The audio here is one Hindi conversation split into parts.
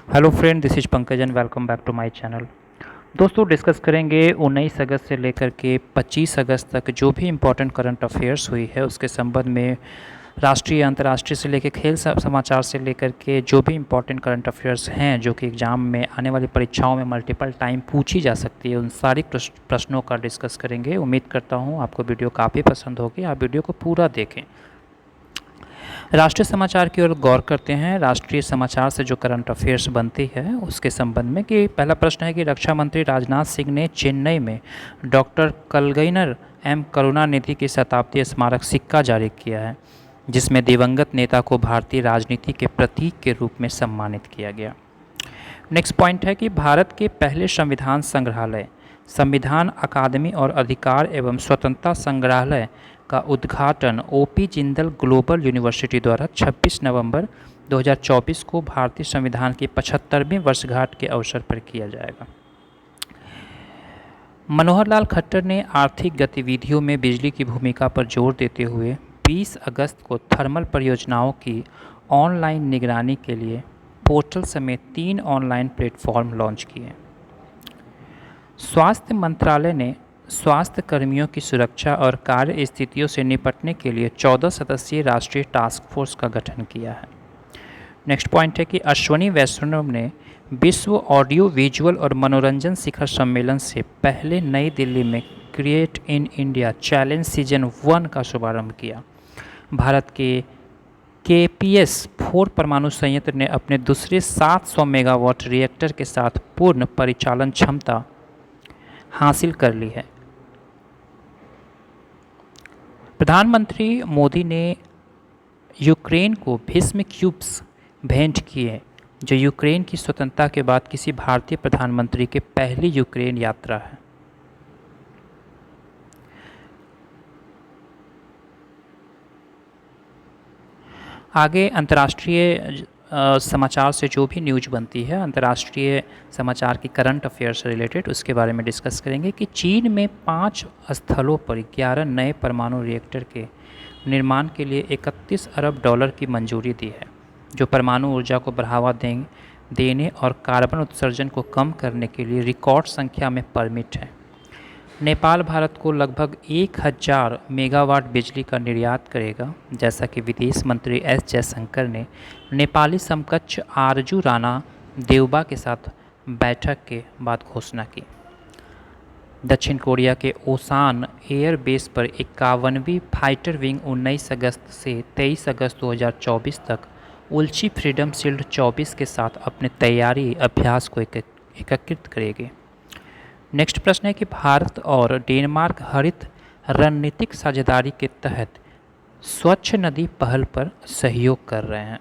Hello friend, this is Pankaj and welcome back to my channel. दोस्तों, डिस्कस करेंगे 19 अगस्त से लेकर के 25 अगस्त तक जो भी इम्पोर्टेंट करंट अफेयर्स हुई है उसके संबंध में। राष्ट्रीय, अंतर्राष्ट्रीय से लेकर खेल समाचार से लेकर के जो भी इम्पोर्टेंट करंट अफेयर्स हैं जो कि एग्ज़ाम में आने वाली परीक्षाओं में मल्टीपल टाइम पूछी जा सकती है, उन सारी प्रश्नों का डिस्कस करेंगे। उम्मीद करता हूँ आपको वीडियो काफ़ी पसंद होगी, आप वीडियो को पूरा देखें। राष्ट्रीय समाचार की ओर गौर करते हैं। राष्ट्रीय समाचार से जो करंट अफेयर्स बनती है उसके संबंध में कि पहला प्रश्न है कि रक्षा मंत्री राजनाथ सिंह ने चेन्नई में डॉक्टर कलगइनर एम करुणानिधि की शताब्दी स्मारक सिक्का जारी किया है, जिसमें दिवंगत नेता को भारतीय राजनीति के प्रतीक के रूप में सम्मानित किया गया। नेक्स्ट पॉइंट है कि भारत के पहले संविधान संग्रहालय, संविधान अकादमी और अधिकार एवं स्वतंत्रता संग्रहालय का उद्घाटन ओपी जिंदल ग्लोबल यूनिवर्सिटी द्वारा 26 नवंबर 2024 को भारतीय संविधान की 75वीं वर्षगांठ के अवसर पर किया जाएगा। मनोहर लाल खट्टर ने आर्थिक गतिविधियों में बिजली की भूमिका पर जोर देते हुए 20 अगस्त को थर्मल परियोजनाओं की ऑनलाइन निगरानी के लिए पोर्टल समेत 3 ऑनलाइन प्लेटफॉर्म लॉन्च किए। स्वास्थ्य मंत्रालय ने स्वास्थ्य कर्मियों की सुरक्षा और कार्य स्थितियों से निपटने के लिए 14 सदस्यीय राष्ट्रीय टास्क फोर्स का गठन किया है। नेक्स्ट पॉइंट है कि अश्वनी वैष्णव ने विश्व ऑडियो विजुअल और मनोरंजन शिखर सम्मेलन से पहले नई दिल्ली में create in India challenge season 1 का शुभारंभ किया। भारत के KPS-4 परमाणु संयंत्र ने अपने दूसरे 700 मेगावाट रिएक्टर के साथ पूर्ण परिचालन क्षमता हासिल कर ली है। प्रधानमंत्री मोदी ने यूक्रेन को भीष्म क्यूब्स भेंट किए, जो यूक्रेन की स्वतंत्रता के बाद किसी भारतीय प्रधानमंत्री के पहली यूक्रेन यात्रा है। आगे अंतर्राष्ट्रीय समाचार से जो भी न्यूज बनती है, अंतर्राष्ट्रीय समाचार की करंट अफेयर से रिलेटेड, उसके बारे में डिस्कस करेंगे कि चीन में 5 स्थलों पर 11 नए परमाणु रिएक्टर के निर्माण के लिए 31 अरब डॉलर की मंजूरी दी है, जो परमाणु ऊर्जा को बढ़ावा देने और कार्बन उत्सर्जन को कम करने के लिए रिकॉर्ड संख्या में परमिट है। नेपाल भारत को लगभग 1000 मेगावाट बिजली का निर्यात करेगा, जैसा कि विदेश मंत्री एस जयशंकर ने नेपाली समकक्ष आरजू राणा देउबा के साथ बैठक के बाद घोषणा की। दक्षिण कोरिया के ओसान एयर बेस पर 51वीं फाइटर विंग 19 अगस्त से 23 अगस्त 2024 तक उल्ची फ्रीडम शील्ड 24 के साथ अपने तैयारी अभ्यास को एकीकृत करेगी। नेक्स्ट प्रश्न है कि भारत और डेनमार्क हरित रणनीतिक साझेदारी के तहत स्वच्छ नदी पहल पर सहयोग कर रहे हैं।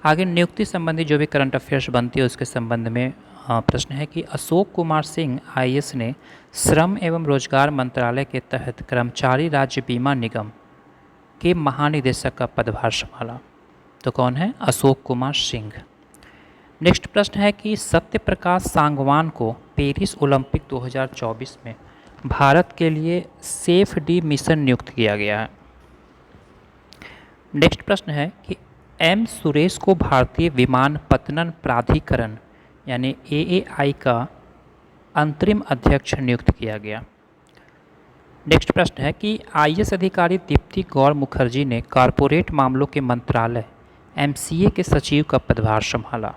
आगे नियुक्ति संबंधी जो भी करंट अफेयर्स बनती है उसके संबंध में प्रश्न है कि अशोक कुमार सिंह IAS ने श्रम एवं रोजगार मंत्रालय के तहत कर्मचारी राज्य बीमा निगम के महानिदेशक का पदभार संभाला। तो कौन है? अशोक कुमार सिंह। नेक्स्ट प्रश्न है कि सत्यप्रकाश सांगवान को पेरिस ओलंपिक 2024 में भारत के लिए सेफ डी मिशन नियुक्त किया गया है। नेक्स्ट प्रश्न है कि M सुरेश को भारतीय विमानपत्तन प्राधिकरण यानी AAI का अंतरिम अध्यक्ष नियुक्त किया गया। नेक्स्ट प्रश्न है कि IAS अधिकारी दीप्ति गौर मुखर्जी ने कॉरपोरेट मामलों के मंत्रालय MCA के सचिव का पदभार संभाला।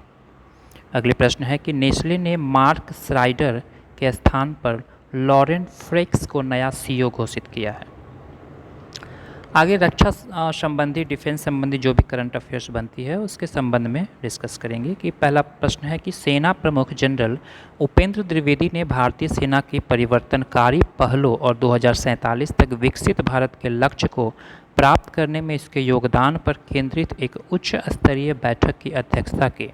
अगले प्रश्न है कि नेस्ले ने मार्क श्राइडर के स्थान पर लॉरेन फ्रेक्स को नया CEO घोषित किया है। आगे रक्षा संबंधी, डिफेंस संबंधी जो भी करंट अफेयर्स बनती है उसके संबंध में डिस्कस करेंगे कि पहला प्रश्न है कि सेना प्रमुख जनरल उपेंद्र द्विवेदी ने भारतीय सेना की परिवर्तनकारी पहलों और 2047 तक विकसित भारत के लक्ष्य को प्राप्त करने में इसके योगदान पर केंद्रित एक उच्च स्तरीय बैठक की अध्यक्षता की।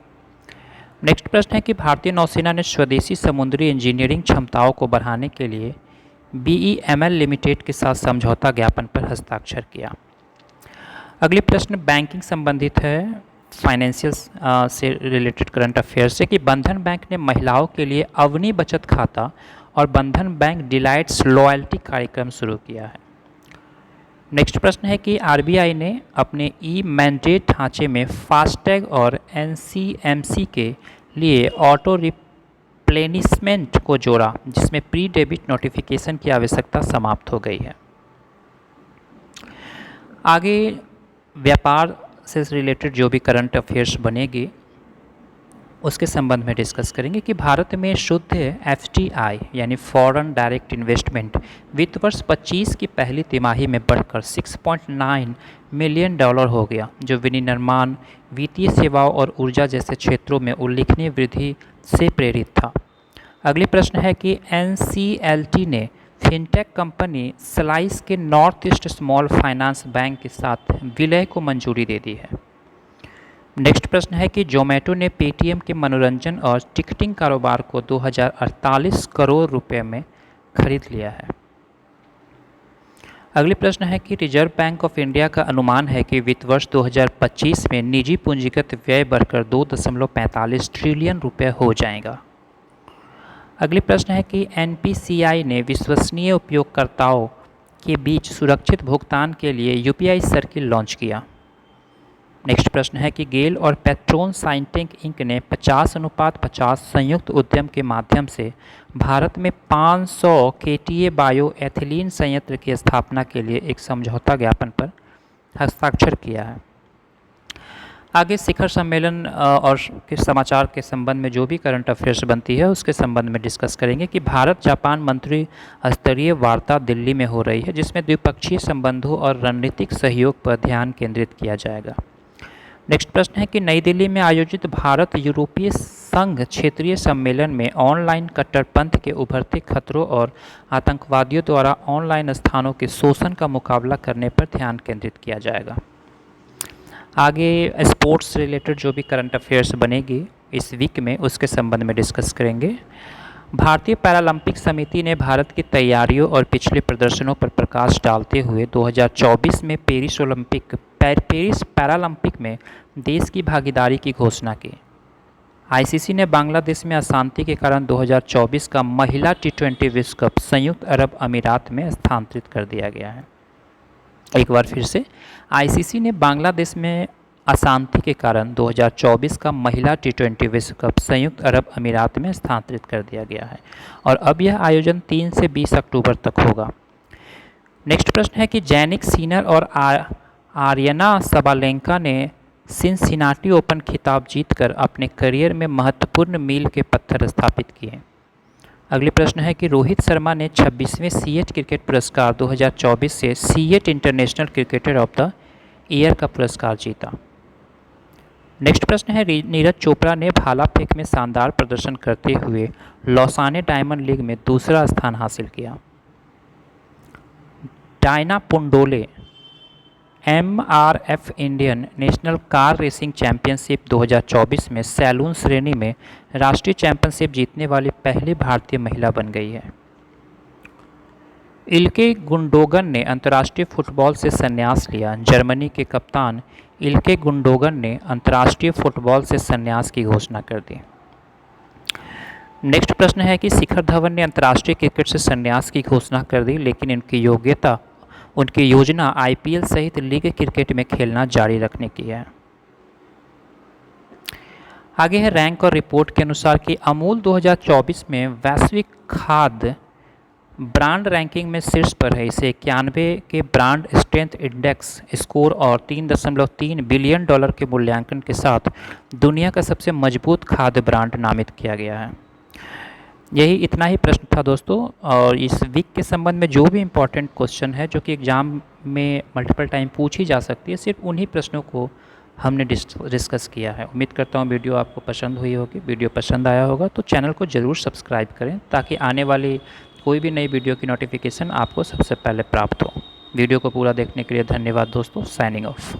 नेक्स्ट प्रश्न है कि भारतीय नौसेना ने स्वदेशी समुद्री इंजीनियरिंग क्षमताओं को बढ़ाने के लिए BEML लिमिटेड के साथ समझौता ज्ञापन पर हस्ताक्षर किया। अगले प्रश्न बैंकिंग संबंधित है, फाइनेंशियल से रिलेटेड करंट अफेयर से कि बंधन बैंक ने महिलाओं के लिए अवनी बचत खाता और बंधन बैंक डिलाइट्स लॉयल्टी कार्यक्रम शुरू किया है। नेक्स्ट प्रश्न है कि आरबीआई ने अपने ई मैंडेट ढांचे में फास्टैग और एनसीएमसी के लिए ऑटो रिप्लेनिशमेंट को जोड़ा, जिसमें प्री डेबिट नोटिफिकेशन की आवश्यकता समाप्त हो गई है। आगे व्यापार से रिलेटेड जो भी करंट अफेयर्स बनेगी उसके संबंध में डिस्कस करेंगे कि भारत में शुद्ध एफडीआई यानी फॉरेन डायरेक्ट इन्वेस्टमेंट वित्त वर्ष 25 की पहली तिमाही में बढ़कर $6.9 मिलियन हो गया, जो विनिर्माण, वित्तीय सेवाओं और ऊर्जा जैसे क्षेत्रों में उल्लेखनीय वृद्धि से प्रेरित था। अगली प्रश्न है कि एनसीएलटी ने फिनटेक कंपनी स्लाइस के north east small finance bank के साथ विलय को मंजूरी दे दी है। नेक्स्ट प्रश्न है कि जोमेटो ने पेटीएम के मनोरंजन और टिकटिंग कारोबार को 2048 करोड़ रुपए में खरीद लिया है। अगली प्रश्न है कि रिजर्व बैंक ऑफ इंडिया का अनुमान है कि वित्त वर्ष 2025 में निजी पूंजीगत व्यय बढ़कर 2.45 ट्रिलियन रुपए हो जाएगा। अगली प्रश्न है कि एनपीसीआई ने विश्वसनीय उपयोगकर्ताओं के बीच सुरक्षित भुगतान के लिए यूपीआई सर्किल लॉन्च किया। नेक्स्ट प्रश्न है कि गेल और पेट्रोन साइंटेक इंक ने 50:50 संयुक्त उद्यम के माध्यम से भारत में 500 केटीए बायो एथिलीन संयंत्र की स्थापना के लिए एक समझौता ज्ञापन पर हस्ताक्षर किया है। आगे शिखर सम्मेलन और के समाचार के संबंध में जो भी करंट अफेयर्स बनती है उसके संबंध में डिस्कस करेंगे कि भारत जापान मंत्री स्तरीय वार्ता दिल्ली में हो रही है, जिसमें द्विपक्षीय संबंधों और रणनीतिक सहयोग पर ध्यान केंद्रित किया जाएगा। नेक्स्ट प्रश्न है कि नई दिल्ली में आयोजित भारत यूरोपीय संघ क्षेत्रीय सम्मेलन में ऑनलाइन कट्टरपंथ के उभरते खतरों और आतंकवादियों द्वारा ऑनलाइन स्थानों के शोषण का मुकाबला करने पर ध्यान केंद्रित किया जाएगा। आगे स्पोर्ट्स रिलेटेड जो भी करंट अफेयर्स बनेगी इस वीक में उसके संबंध में डिस्कस करेंगे। भारतीय पैरालंपिक समिति ने भारत की तैयारियों और पिछले प्रदर्शनों पर प्रकाश डालते हुए 2024 में पेरिस पैरालंपिक में देश की भागीदारी की घोषणा की। आईसीसी ने बांग्लादेश में अशांति के कारण 2024 का महिला टी20 विश्व कप संयुक्त अरब अमीरात में स्थानांतरित कर दिया गया है। एक बार फिर से, आईसीसी ने बांग्लादेश में अशांति के कारण 2024 का महिला टी20 विश्व कप संयुक्त अरब अमीरात में स्थानांतरित कर दिया गया है और अब यह आयोजन 3 से 20 अक्टूबर तक होगा। नेक्स्ट प्रश्न है कि जैनिक सिनर और आर्यना सबालेंका ने सिनसिनाटी ओपन खिताब जीतकर अपने करियर में महत्वपूर्ण मील के पत्थर स्थापित किए। अगले प्रश्न है कि रोहित शर्मा ने 26वें सीएट क्रिकेट पुरस्कार 2024 से CEAT international cricketer of the year का पुरस्कार जीता। नेक्स्ट प्रश्न है नीरज चोपड़ा ने भाला फेंक में शानदार प्रदर्शन करते हुए लौसाने डायमंड लीग में दूसरा स्थान हासिल किया। Diana Pundole MRF Indian national car racing championship 2024 में सैलून श्रेणी में राष्ट्रीय चैंपियनशिप जीतने वाली पहली भारतीय महिला बन गई है। इल्के गुंडोगन ने अंतर्राष्ट्रीय फुटबॉल से संन्यास लिया। जर्मनी के कप्तान इल्के गुंडोगन ने अंतर्राष्ट्रीय फुटबॉल से संन्यास की घोषणा कर दी। नेक्स्ट प्रश्न है कि शिखर धवन ने अंतर्राष्ट्रीय क्रिकेट से संन्यास की घोषणा कर दी, लेकिन उनकी योजना आईपीएल सहित लीग क्रिकेट में खेलना जारी रखने की है। आगे है रैंक और रिपोर्ट के अनुसार कि अमूल 2024 में वैश्विक खाद्य ब्रांड रैंकिंग में शीर्ष पर है। इसे 91 के ब्रांड स्ट्रेंथ इंडेक्स स्कोर और $3.3 बिलियन के मूल्यांकन के साथ दुनिया का सबसे मजबूत खाद्य ब्रांड नामित किया गया है। यही इतना ही प्रश्न था दोस्तों, और इस वीक के संबंध में जो भी इम्पोर्टेंट क्वेश्चन है जो कि एग्ज़ाम में मल्टीपल टाइम पूछी जा सकती है, सिर्फ उन्हीं प्रश्नों को हमने डिस्कस किया है। उम्मीद करता हूँ वीडियो आपको पसंद हुई होगी। वीडियो पसंद आया होगा तो चैनल को ज़रूर सब्सक्राइब करें ताकि आने वाली कोई भी नई वीडियो की नोटिफिकेशन आपको सबसे पहले प्राप्त हो। वीडियो को पूरा देखने के लिए धन्यवाद दोस्तों। Signing off.